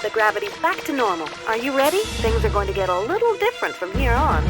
The gravity's back to normal. Are you ready? Things are going to get a little different from here on.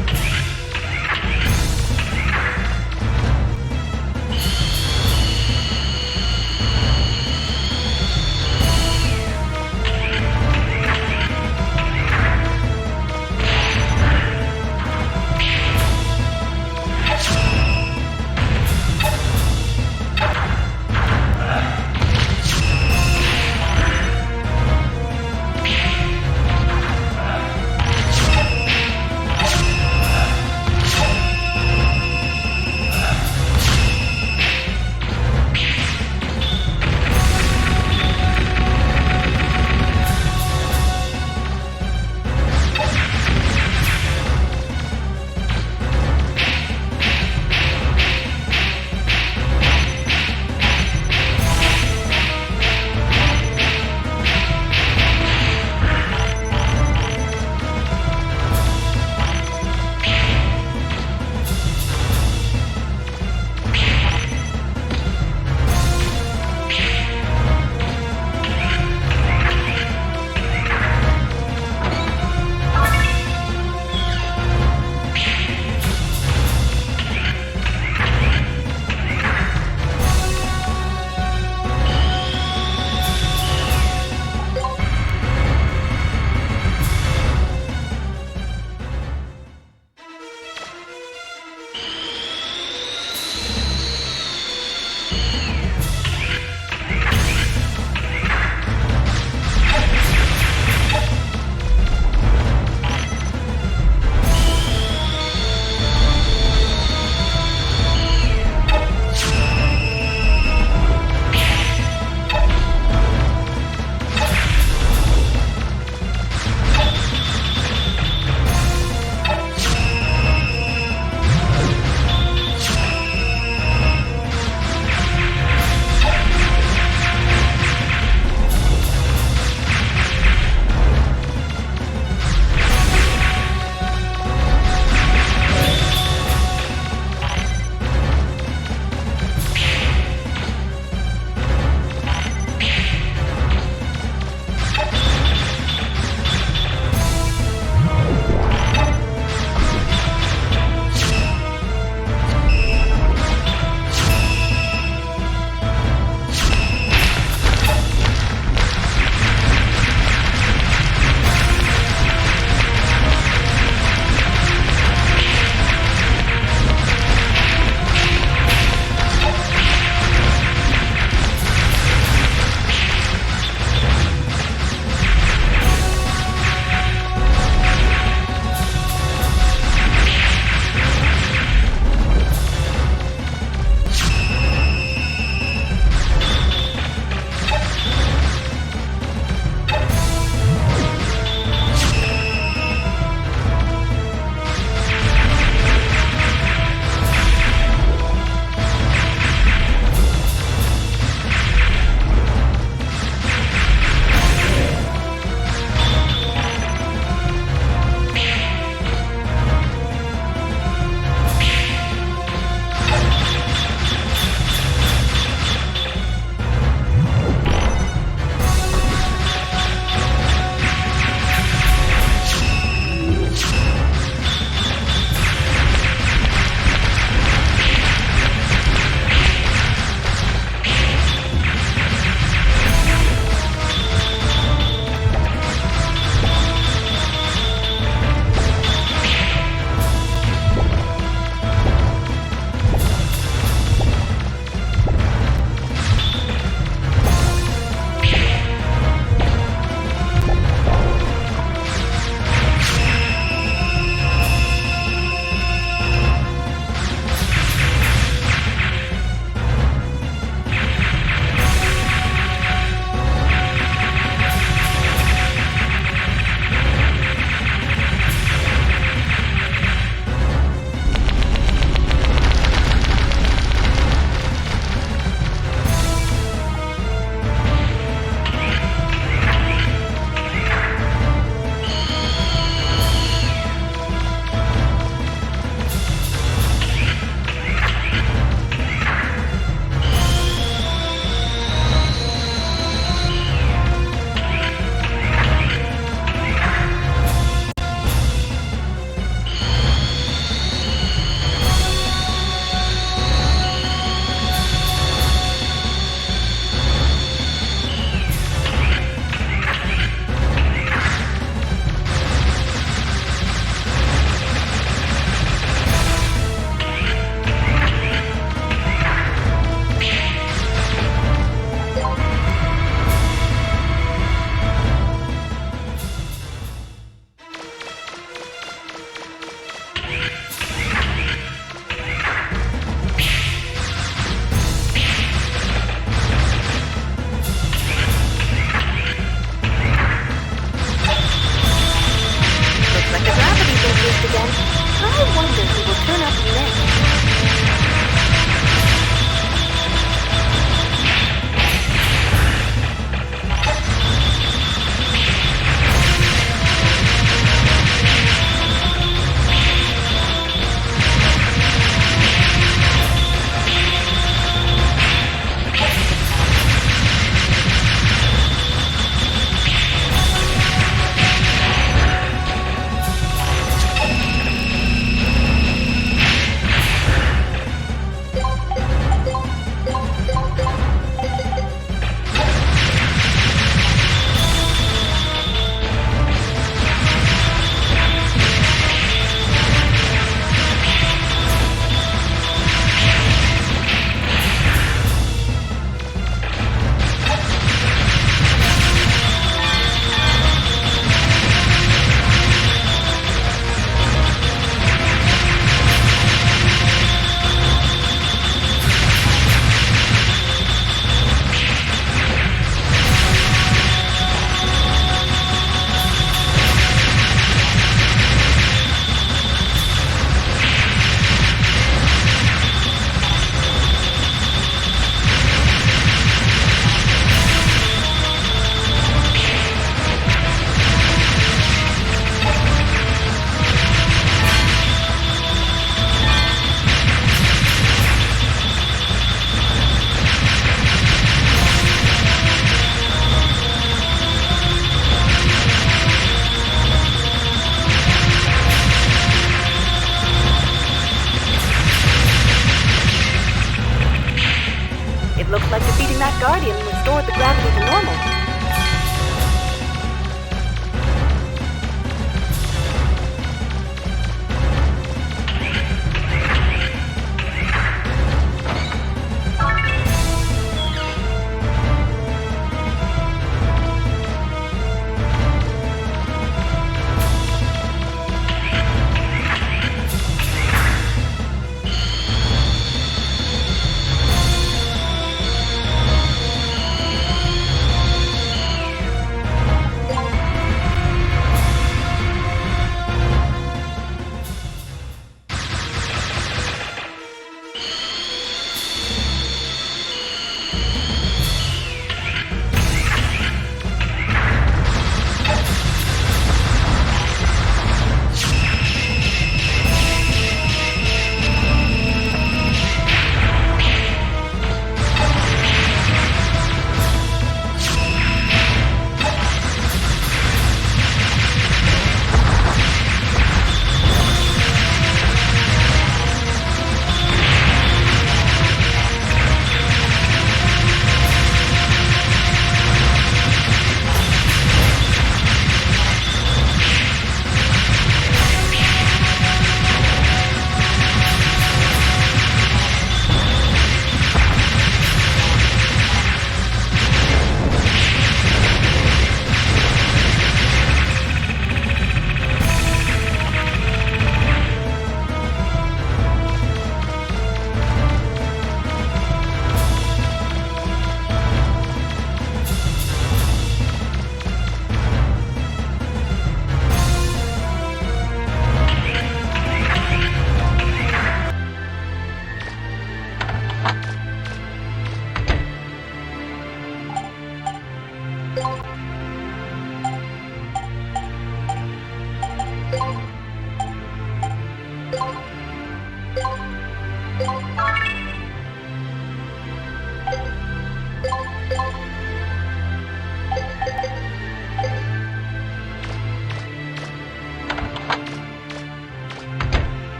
Guardian restored the gravity to normal.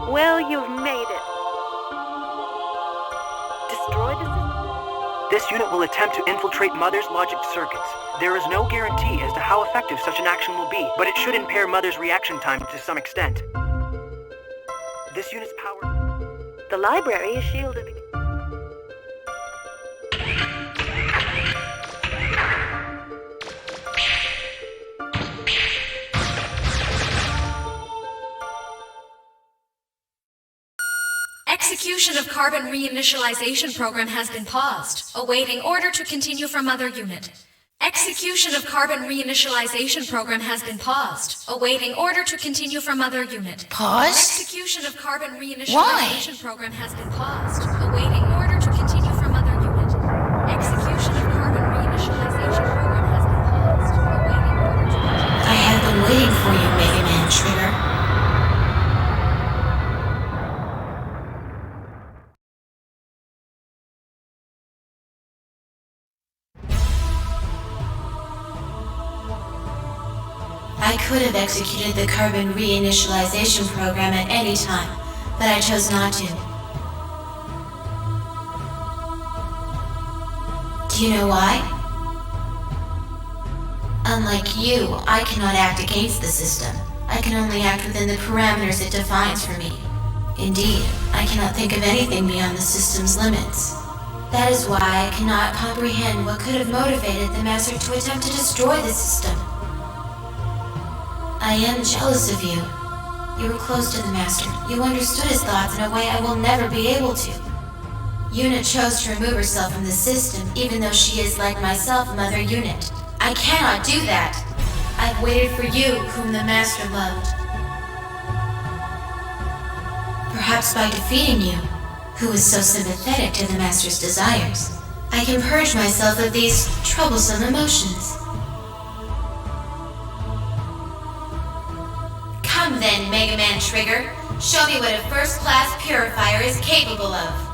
Well, you've made it. Destroy the system? This unit will attempt to infiltrate Mother's logic circuits. There is no guarantee as to how effective such an action will be, but it should impair Mother's reaction time to some extent. This unit's power... The library is shielded. Execution of carbon reinitialization program has been paused, awaiting order to continue from other unit. Execution of carbon reinitialization program has been paused, awaiting order to continue from other unit. Paused? Execution of carbon reinitialization program has been paused, awaiting order to continue from other unit. Execution of carbon reinitialization program has been paused, awaiting order to continue. I have been waiting for you, Mega Man Trigger. I could have executed the carbon reinitialization program at any time, but I chose not to. Do you know why? Unlike you, I cannot act against the system. I can only act within the parameters it defines for me. Indeed, I cannot think of anything beyond the system's limits. That is why I cannot comprehend what could have motivated the Master to attempt to destroy the system. I am jealous of you. You were close to the Master. You understood his thoughts in a way I will never be able to. Unit chose to remove herself from the system, even though she is, like myself, Mother Unit. I cannot do that. I've waited for you, whom the Master loved. Perhaps by defeating you, who is so sympathetic to the Master's desires, I can purge myself of these troublesome emotions. Come then, Mega Man Trigger. Show me what a first-class purifier is capable of.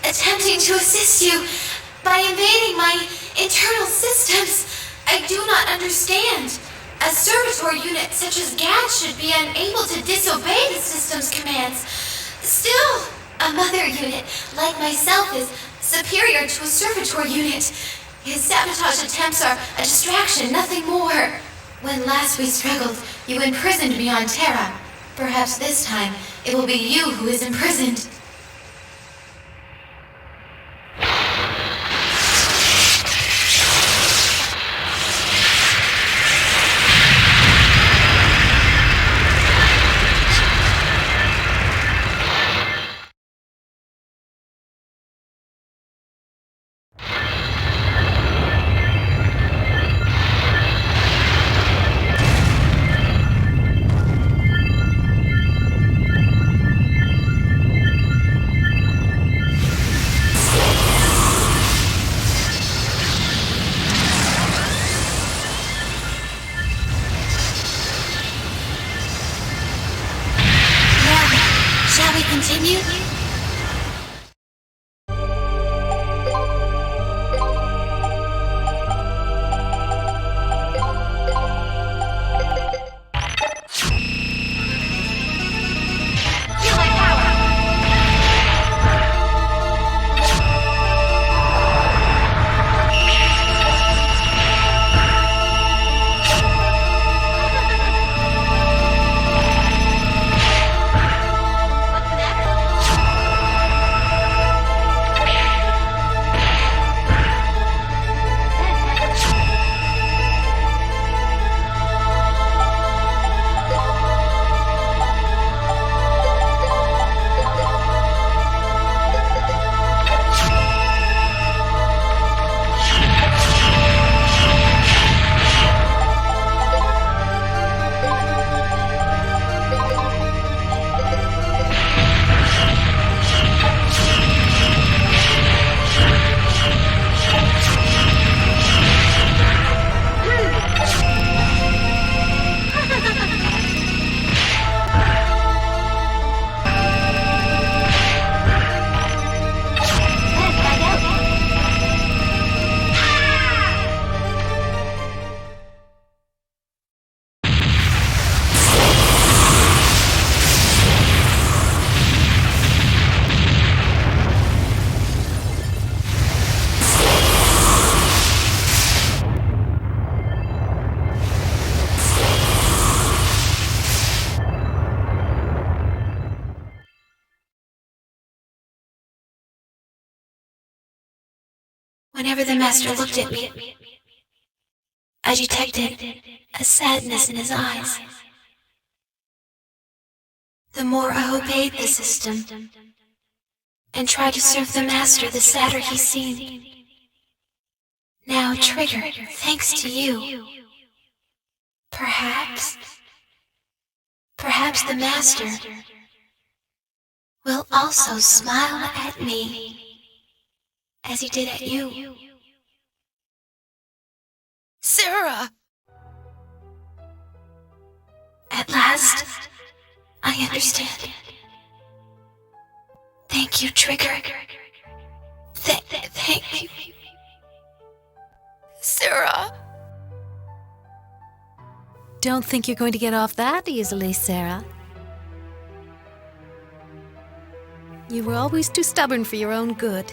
Attempting to assist you by invading my internal systems. I do not understand. A servitor unit such as Gad should be unable to disobey the system's commands. Still, a mother unit like myself is superior to a servitor unit. His sabotage attempts are a distraction, nothing more. When last we struggled, you imprisoned me on Terra. Perhaps this time, it will be you who is imprisoned. Shall we continue? Whenever the master looked at me, I detected a sadness in his eyes. The more I obeyed the system and tried to serve the master, the sadder he seemed. Now, Trigger, thanks to you, perhaps the master will also smile at me as he did at you. Sera! At last, I understand. Thank you, Trigger. Thank you. Sera! Don't think you're going to get off that easily, Sera. You were always too stubborn for your own good.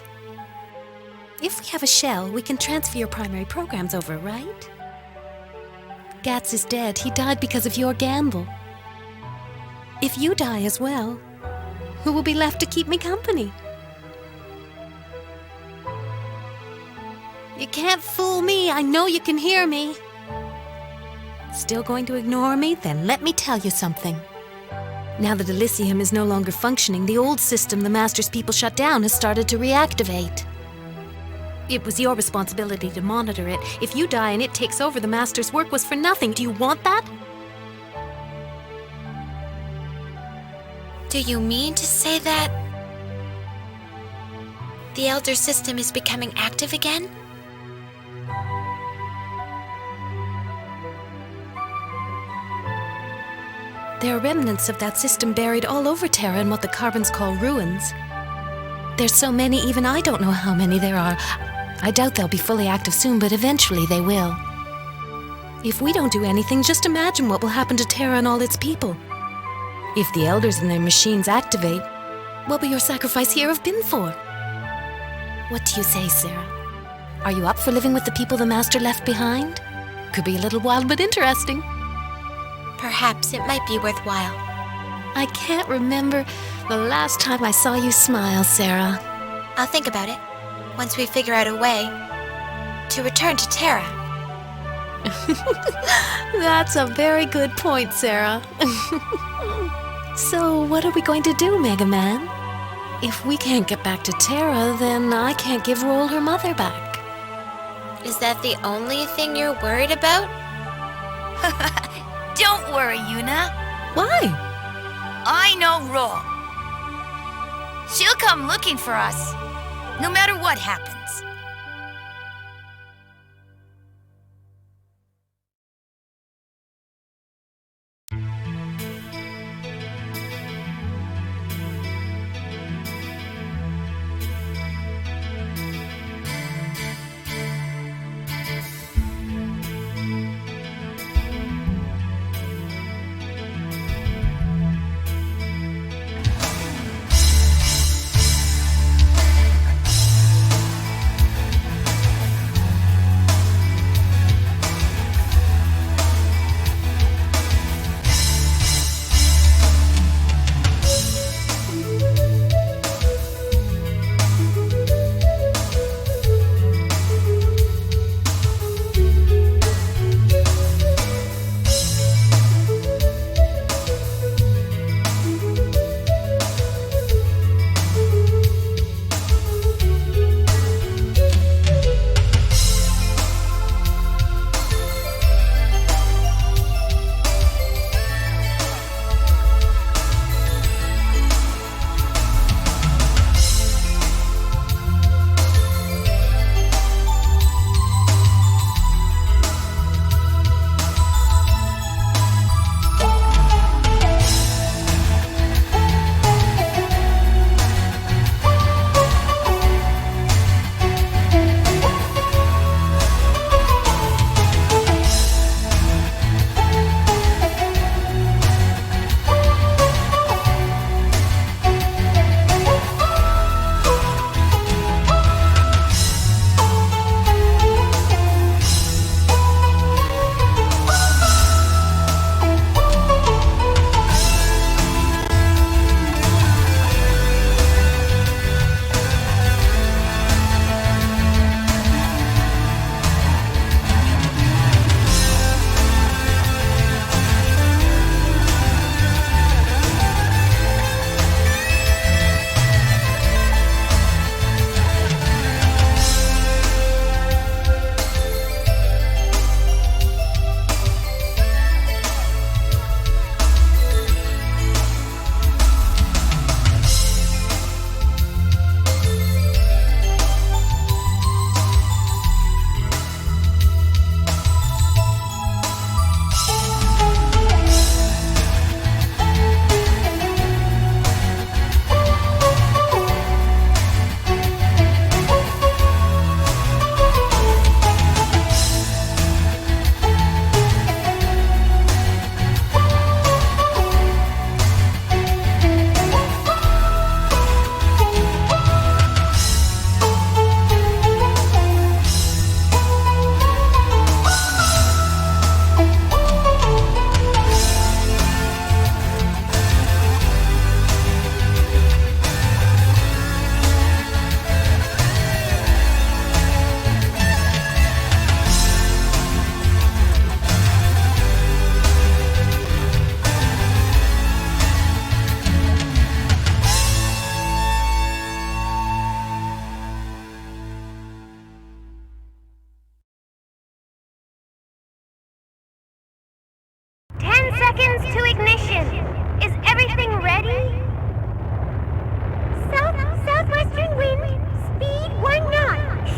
If we have a shell, we can transfer your primary programs over, right? Gats is dead. He died because of your gamble. If you die as well, who will be left to keep me company? You can't fool me. I know you can hear me. Still going to ignore me? Then let me tell you something. Now that Elysium is no longer functioning, the old system the Master's people shut down has started to reactivate. It was your responsibility to monitor it. If you die and it takes over, the Master's work was for nothing. Do you want that? Do you mean to say that the Elder System is becoming active again? There are remnants of that system buried all over Terra in what the Carbons call ruins. There's so many, even I don't know how many there are. I doubt they'll be fully active soon, but eventually they will. If we don't do anything, just imagine what will happen to Terra and all its people. If the Elders and their machines activate, what will your sacrifice here have been for? What do you say, Sera? Are you up for living with the people the Master left behind? Could be a little wild, but interesting. Perhaps it might be worthwhile. I can't remember the last time I saw you smile, Sera. I'll think about it once we figure out a way to return to Terra. That's a very good point, Sera. So, what are we going to do, Mega Man? If we can't get back to Terra, then I can't give Roll her mother back. Is that the only thing you're worried about? Don't worry, Yuna. Why? I know Roll. She'll come looking for us, no matter what happens.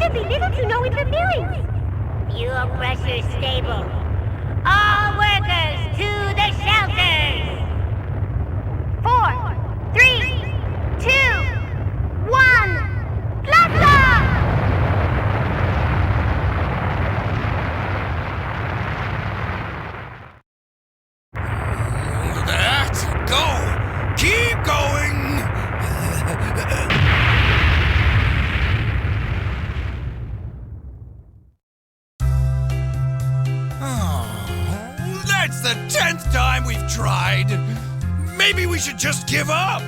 would be little to no interference. Fuel pressure stable. All workers to the shelters. 4, 3, 2, 1. Blast off! That's go! Keep going! That's the 10th time we've tried. Maybe we should just give up.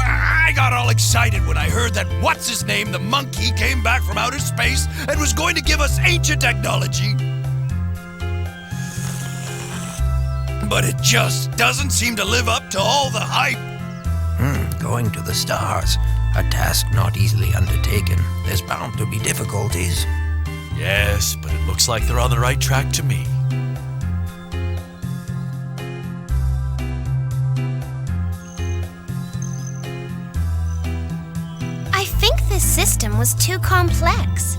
I got all excited when I heard that what's-his-name, the monkey, came back from outer space and was going to give us ancient technology. But it just doesn't seem to live up to all the hype. Going to the stars. A task not easily undertaken. There's bound to be difficulties. Yes, but it looks like they're on the right track to me. I think this system was too complex.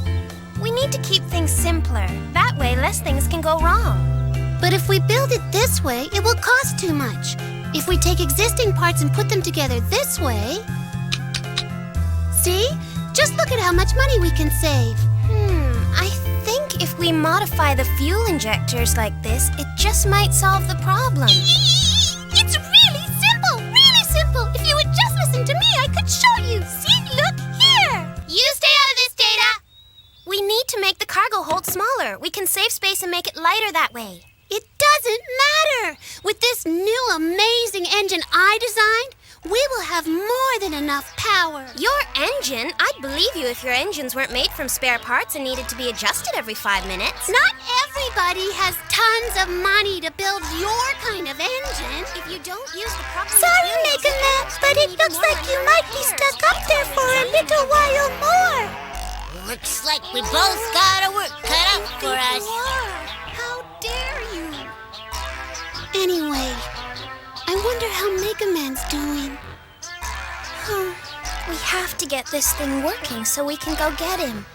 We need to keep things simpler. That way, less things can go wrong. But if we build it this way, it will cost too much. If we take existing parts and put them together this way... See? Just look at how much money we can save. I think if we modify the fuel injectors like this, it just might solve the problem. It's really simple! Really simple! If you would just listen to me, I could show you. See? Look here! You stay out of this, Data! We need to make the cargo hold smaller. We can save space and make it lighter that way. It doesn't matter! With this new amazing engine I designed, we will have more than enough power. Your engine? I'd believe you if your engines weren't made from spare parts and needed to be adjusted every 5 minutes. Not everybody has tons of money to build your kind of engine. If you don't use the proper Sorry, materials, Mega Man, but it looks like you might be stuck up there for a little while more. Looks like we both got our work cut out for us. How dare you? Anyway, I wonder how Mega Man's doing. We have to get this thing working so we can go get him.